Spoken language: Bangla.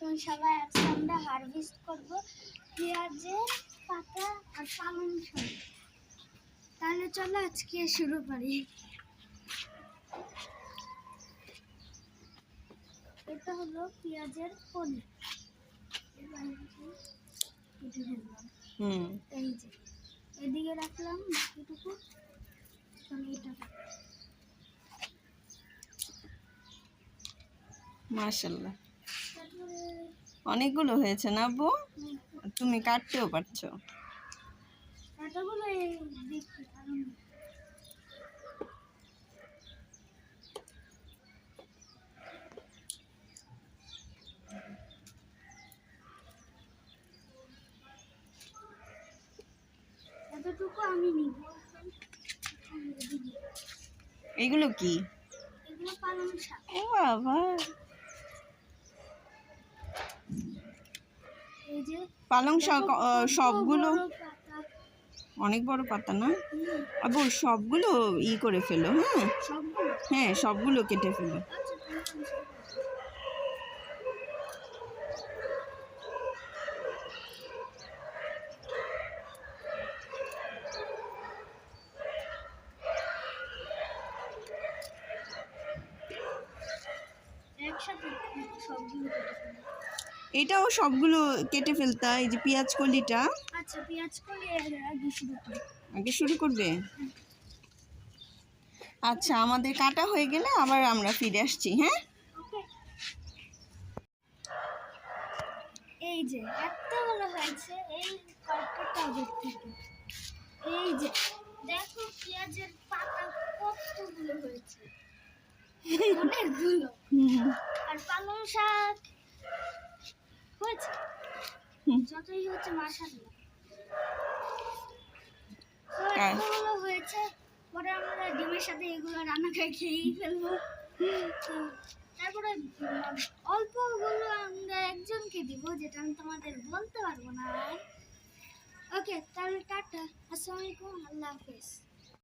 আলাইকুম সবাই। আজকে আমরা হারভেস্ট করব পেঁয়াজের পাতা আর পালং শাক। তাহলে চলো আজকে শুরু করি। এটা হলো পেঁয়াজের কলি। এই যে এদিকে রাখলাম বাকিটুকু। মাশাআল্লাহ, অনেকগুলো হয়েছে না আব্বু? তুমি কাটতেও পারছো। এতটুকু আমি নিব। এগুলো কি? এগুলো পালং শাক। ও বাবা, এই যে পালং শাক সবগুলো অনেক বড় পাতা না আব্বু? সবগুলো করে ফেলো। হ্যাঁ, সবগুলো কেটে ফেলো। এটাও সবগুলো কেটে ফেলতা। এই যে পেঁয়াজ কলিটা। আচ্ছা, পেঁয়াজ কলি আগে শুরু করবে? আচ্ছা, আমাদের কাটা হয়ে গেলে আবার আমরা ফিরে আসছি। হ্যাঁ, এই যে এতগুলো হয়েছে। এই কয়েকটা টবের থেকে এই যে দেখো পেঁয়াজের পাতা কতগুলো হয়েছে, অনেকগুলো। আর পালং শাক হয়েছে যতই হচ্ছে মাশাআল্লাহ। এতগুলো হয়েছে, পরে আমরা ডিমের সাথে এগুলো রান্না করে খেয়েই ফেলবো। তারপরে অল্পগুলো আমরা একজনকে দিব, যেটা আমি তোমাদের বলতে পারবো না। ওকে, তাহলে টাটা, আসসালামু আলাইকুম, আল্লাহ হাফেজ।